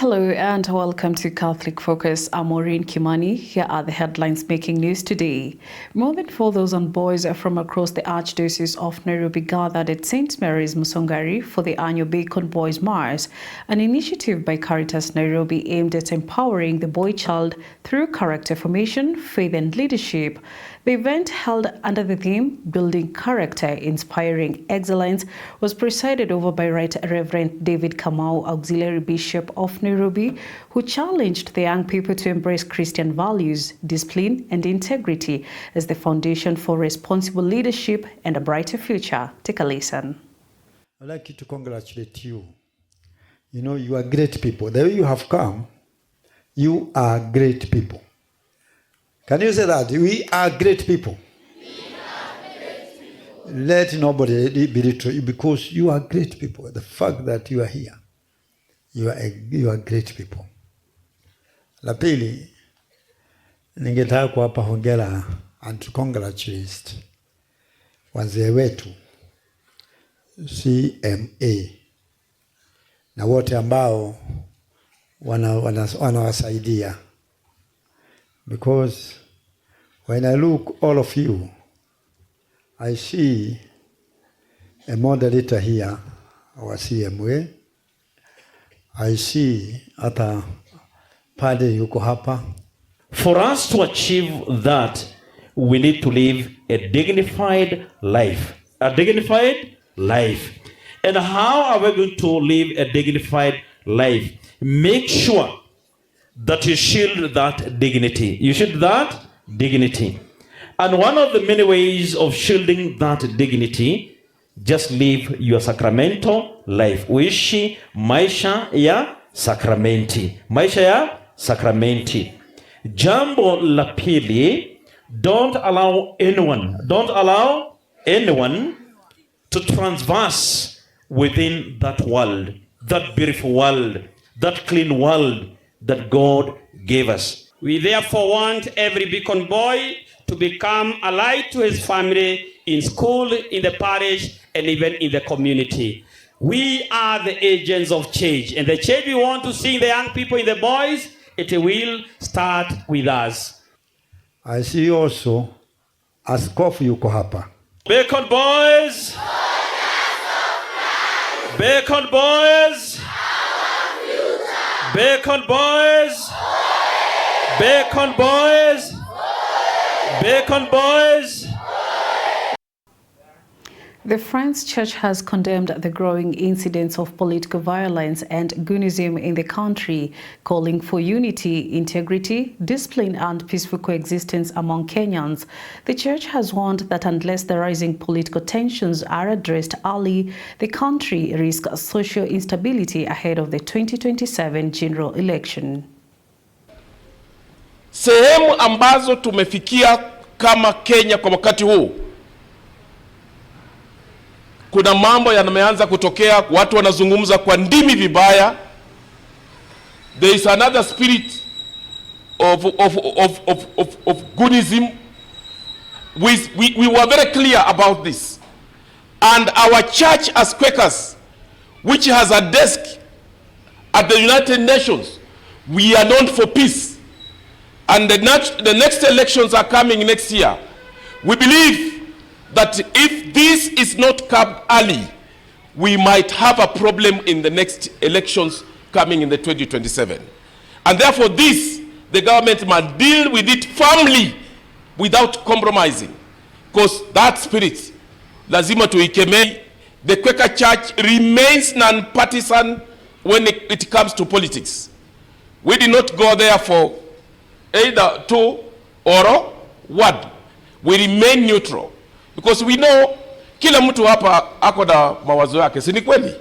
Hello and welcome to Catholic Focus. I'm Maureen Kimani. Here are the headlines making news today. More than 4,000 boys from across the Archdiocese of Nairobi gathered at St. Mary's Musongari for the annual Bacon Boys Mars, an initiative by Caritas Nairobi aimed at empowering the boy child through character formation, faith and leadership. The event, held under the theme Building Character, Inspiring Excellence, was presided over by Right Reverend David Kamau, Auxiliary Bishop of Nairobi, who challenged the young people to embrace Christian values, discipline and integrity as the foundation for responsible leadership and a brighter future. Take a listen. I'd like to congratulate you. You know, you are great people. The way you have come, you are great people. Can you say that? We are great people. Let nobody belittle you because you are great people. The fact that you are here, you are great people. La pili, ningetaka kuwapa hongera and to congratulate wazee wetu CMA na wote ambao wanawasaidia. Because when I look all of you, I see a moderator here, our CMA. I see hata padre yuko hapa. For us to achieve that, we need to live a dignified life. A dignified life. And how are we going to live a dignified life? Make sure that you shield that dignity. You shield that dignity. And one of the many ways of shielding that dignity, just live your sacramental life. Uishi maisha ya sakramenti. Maisha ya sakramenti. Jambo la pili, don't allow anyone to transverse within that world, that beautiful world, that clean world that God gave us. We therefore want every Beacon boy to become a light to his family, in school, in the parish, and even in the community. We are the agents of change, and the change we want to see in the young people, in the boys, it will start with us. I see also Askofu yuko hapa. Bacon boys! Bacon boys! Bacon boys! Bacon boys! Bacon boys! The Friends Church has condemned the growing incidents of political violence and goonism in the country, calling for unity, integrity, discipline and peaceful coexistence among Kenyans. The church has warned that unless the rising political tensions are addressed early, the country risks social instability ahead of the 2027 general election. Sehemu ambazo tumefikia kama Kenya kwa wakati huu, kuna mambo yameanza kutokea, watu wanazungumza kwa ndimi vibaya. There is another spirit of goonism. We were very clear about this. And our church as Quakers, which has a desk at the United Nations, we are known for peace. And the next elections are coming next year. We believe that if this is not curbed early, we might have a problem in the next elections coming in the 2027. And therefore the government must deal with it firmly without compromising. Because that spirit, lazima tuikemee. The Quaker Church remains non-partisan when it comes to politics. We did not go there for either two or one. We remain neutral. Because we know kila mtu hapa ako na mawazo yake, si ni kweli?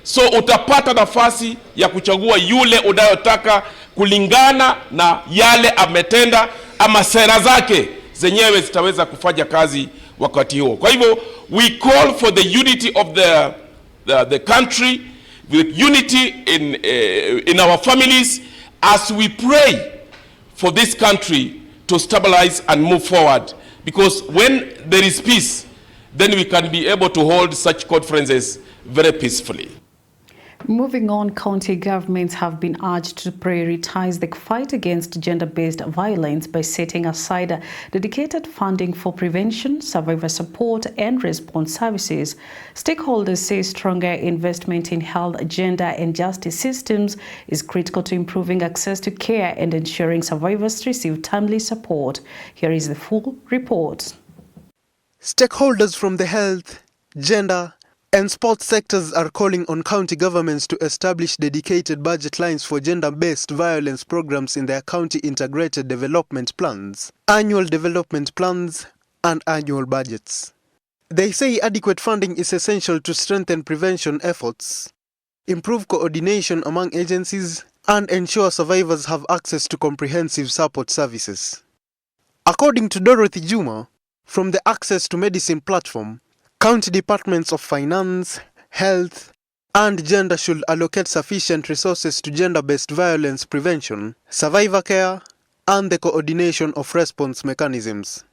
So utapata nafasi ya kuchagua yule unayotaka kulingana na yale ametenda ama sera zake zenyewe zitaweza kufanya kazi wakati huo. Kwa hivyo we call for the unity of the country, with unity in our families, as we pray for this country to stabilize and move forward. Because when there is peace, then we can be able to hold such conferences very peacefully. Moving on, county governments have been urged to prioritize the fight against gender-based violence by setting aside dedicated funding for prevention, survivor support, and response services. Stakeholders say stronger investment in health, gender, and justice systems is critical to improving access to care and ensuring survivors receive timely support. Here is the full report. Stakeholders from the health, gender, and sports sectors are calling on county governments to establish dedicated budget lines for gender-based violence programs in their county integrated development plans, annual development plans, and annual budgets. They say adequate funding is essential to strengthen prevention efforts, improve coordination among agencies, and ensure survivors have access to comprehensive support services. According to Dorothy Juma, from the Access to Medicine platform, county departments of finance, health, and gender should allocate sufficient resources to gender-based violence prevention, survivor care, and the coordination of response mechanisms.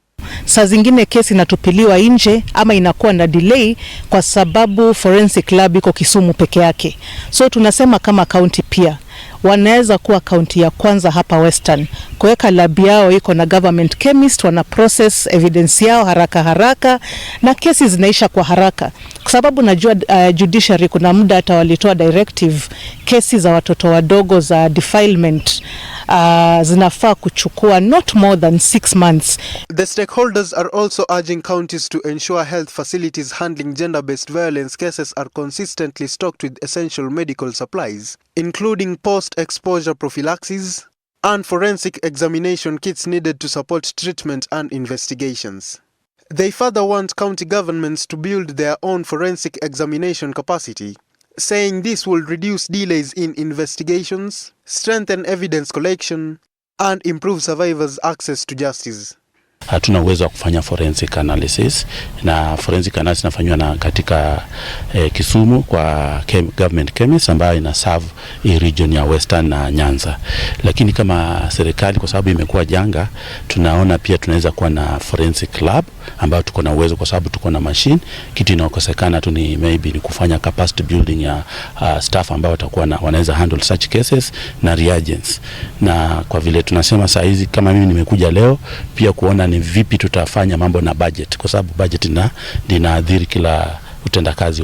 Saa zingine kesi inatupiliwa nje ama inakuwa na delay kwa sababu forensic lab iko Kisumu peke yake. So tunasema kama county pia wanaweza kuwa county ya kwanza hapa Western kuweka lab yao iko na government chemist, wana process evidence yao haraka na kesi zinaisha kwa haraka, kwa sababu najua judiciary kuna muda hata walitoa directive kesi za watoto wadogo za defilement zinafaa kuchukua not more than 6 months. The stakeholders are also urging counties to ensure health facilities handling gender-based violence cases are consistently stocked with essential medical supplies, including post-exposure prophylaxis and forensic examination kits needed to support treatment and investigations. They further want county governments to build their own forensic examination capacity, saying this will reduce delays in investigations, strengthen evidence collection, and improve survivors' access to justice. Hatuna uwezo wa kufanya forensic analysis, na forensic analysis inafanywa na katika Kisumu kwa government chemist ambayo ina serve hii region ya Western na Nyanza. Lakini kama serikali, kwa sababu imekuwa janga, tunaona pia tunaweza kuwa na forensic lab ambayo tuko na uwezo, kwa sababu tuko na machine. Kitu inakosekana tu ni maybe ni kufanya capacity building ya staff ambao watakuwa wanaweza handle such cases na reagents. Na kwa vile tunasema saa hizi, kama mimi nimekuja leo pia kuona ni vipi tutafanya mambo na budget, kwa sababu budget inaathiri kila utendakazi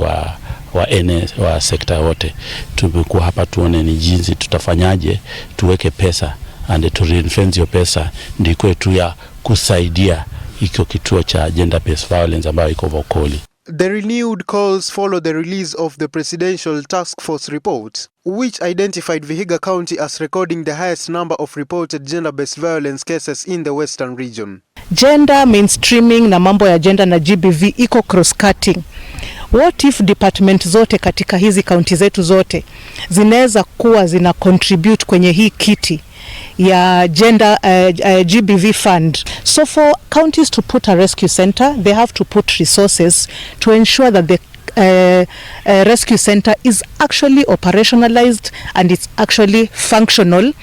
wa sekta yote. Tumekuwa hapa tuone ni jinsi tutafanyaje tuweke pesa and to reinvest hiyo pesa ndio kwetu ya kusaidia iko kituo cha gender based violence ambayo iko Vokoli. The renewed calls follow the release of the Presidential Task Force report, which identified Vihiga County as recording the highest number of reported gender-based violence cases in the Western region. Gender mainstreaming na mambo ya gender na GBV iko cross-cutting. What if department zote katika hizi county zetu zote zinaweza kuwa zina contribute kwenye hii kiti ya gender GBV fund? So for counties to put a rescue center, they have to put resources to ensure that the rescue center is actually operationalized and it's actually functional.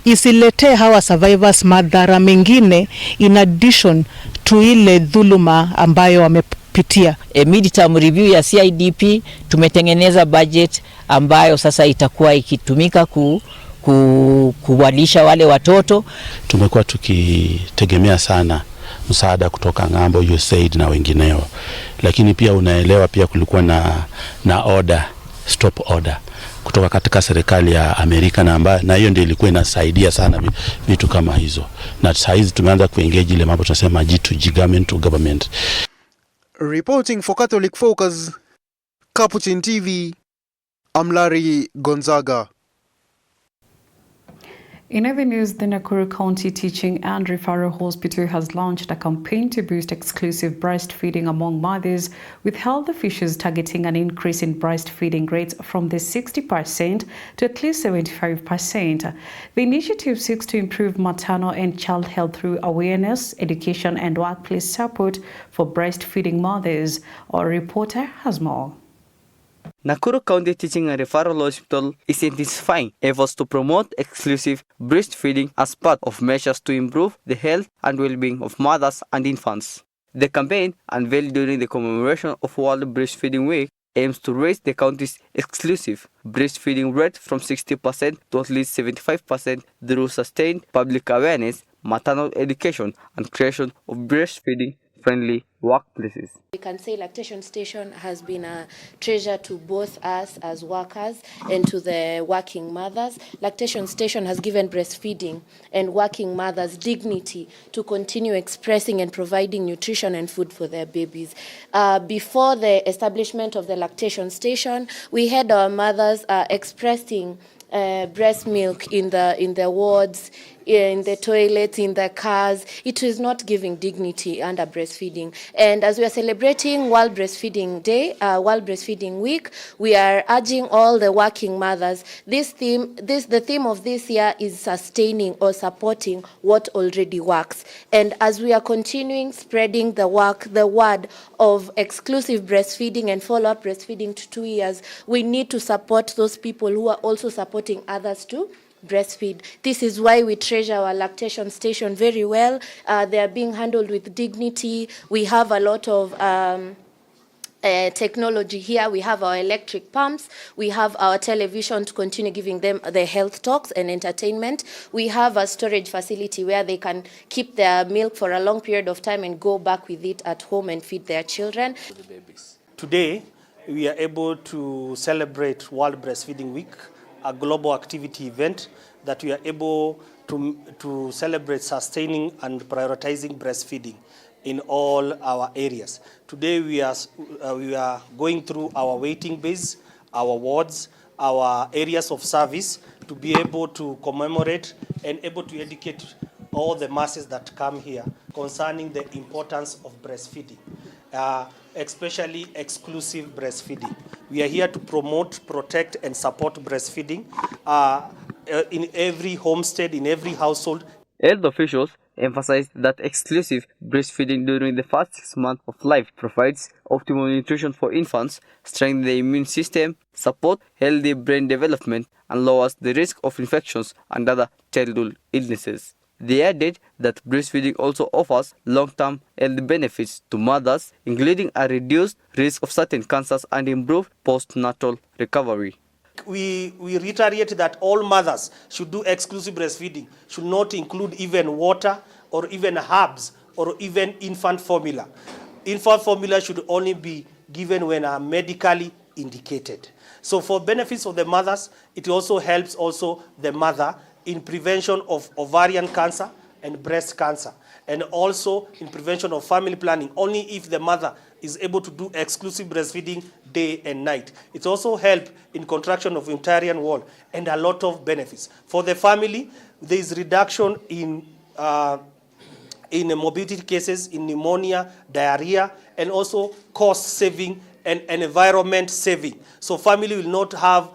Isilete hawa survivors madhara mengine in addition to ile dhuluma ambayo wamepitia. Mid-term review ya CIDP tumetengeneza budget ambayo sasa itakuwa ikitumika kuwalisha wale watoto. Tumekuwa tukitegemea sana msaada kutoka ngambo USAID na wengineo, lakini pia unaelewa pia kulikuwa na order, stop order kutoka katika serikali ya Amerika, na hiyo ndio ilikuwa inasaidia sana vitu kama hizo. Na sasa hizi tumeanza kuengage ile mambo tunasema G2G, government to government. Reporting for Catholic Focus, Capuchin TV, I'm Larry Gonzaga. In other news, the Nakuru County Teaching and Referral Hospital has launched a campaign to boost exclusive breastfeeding among mothers, with health officials targeting an increase in breastfeeding rates from the 60% to at least 75%. The initiative seeks to improve maternal and child health through awareness, education, and workplace support for breastfeeding mothers. Our reporter has more. Nakuru County Teaching and Referral Hospital is intensifying efforts to promote exclusive breastfeeding as part of measures to improve the health and well-being of mothers and infants. The campaign, unveiled during the commemoration of World Breastfeeding Week, aims to raise the county's exclusive breastfeeding rate from 60% to at least 75% through sustained public awareness, maternal education, and creation of breastfeeding-friendly workplaces. We can say Lactation Station has been a treasure to both us as workers and to the working mothers. Lactation Station has given breastfeeding and working mothers dignity to continue expressing and providing nutrition and food for their babies. Before the establishment of the Lactation Station, we had our mothers expressing breast milk in the wards, in the toilets, in the cars. It is not giving dignity under breastfeeding. And as we are celebrating World Breastfeeding Day, World Breastfeeding Week, we are urging all the working mothers. The theme of this year is sustaining or supporting what already works. And as we are continuing spreading the word of exclusive breastfeeding and follow-up breastfeeding to 2 years, we need to support those people who are also supporting others to breastfeed. This is why we treasure our lactation station very well. They are being handled with dignity. We have a lot of technology here. We have our electric pumps. We have our television to continue giving them the health talks and entertainment. We have a storage facility where they can keep their milk for a long period of time and go back with it at home and feed their children. Today, we are able to celebrate World Breastfeeding Week, a global activity event that we are able to celebrate sustaining and prioritizing breastfeeding in all our areas. Today we are going through our waiting bays, our wards, our areas of service to be able to commemorate and able to educate all the masses that come here concerning the importance of breastfeeding, especially exclusive breastfeeding. We are here to promote, protect, and support breastfeeding in every homestead, in every household. Health officials emphasized that exclusive breastfeeding during the first 6 months of life provides optimal nutrition for infants, strengthens the immune system, supports healthy brain development, and lowers the risk of infections and other childhood illnesses. They added that breastfeeding also offers long-term health benefits to mothers, including a reduced risk of certain cancers and improved postnatal recovery. We reiterate that all mothers should do exclusive breastfeeding, should not include even water or even herbs or even infant formula. Infant formula should only be given when medically indicated. So for benefits of the mothers, it also helps the mother in prevention of ovarian cancer and breast cancer, and also in prevention of family planning, only if the mother is able to do exclusive breastfeeding day and night. It also helps in contraction of uterine wall and a lot of benefits. For the family, there is reduction in morbidity cases, in pneumonia, diarrhea, and also cost saving and environment saving. So family will not have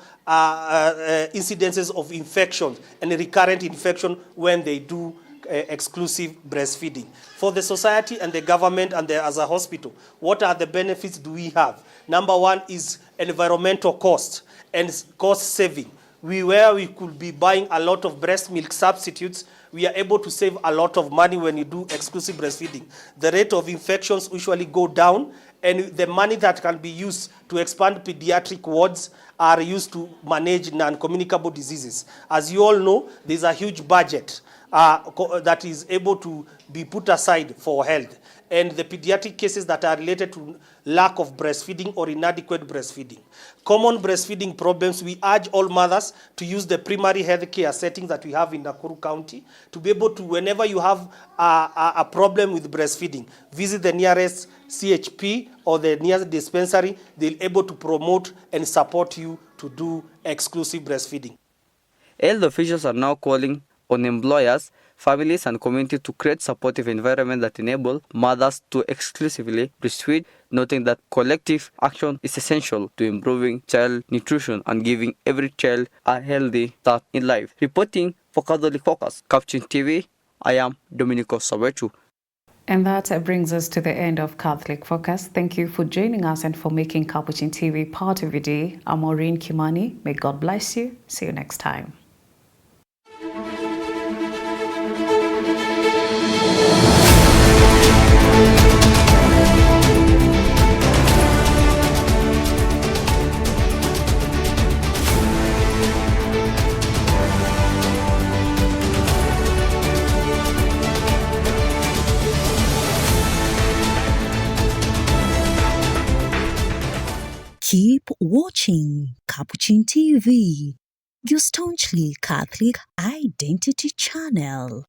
incidences of infections and recurrent infection when they do exclusive breastfeeding. For the society and the government and as a hospital, what are the benefits do we have? Number one is environmental cost and cost saving. Where we could be buying a lot of breast milk substitutes, we are able to save a lot of money when you do exclusive breastfeeding. The rate of infections usually go down, and the money that can be used to expand pediatric wards are used to manage non-communicable diseases. As you all know, there's a huge budget that is able to be put aside for health, and the pediatric cases that are related to lack of breastfeeding or inadequate breastfeeding. Common breastfeeding problems, we urge all mothers to use the primary health care settings that we have in Nakuru County to be able to, whenever you have a problem with breastfeeding, visit the nearest CHP or the nearest dispensary. They'll able to promote and support you to do exclusive breastfeeding. Health officials are now calling on employers, families, and community to create supportive environment that enable mothers to exclusively breastfeed, noting that collective action is essential to improving child nutrition and giving every child a healthy start in life. Reporting for Catholic Focus, Capuchin TV, I am Domenico Sawetu. And that brings us to the end of Catholic Focus. Thank you for joining us and for making Capuchin TV part of your day. I'm Maureen Kimani. May God bless you. See you next time. Keep watching Capuchin TV, your staunchly Catholic identity channel.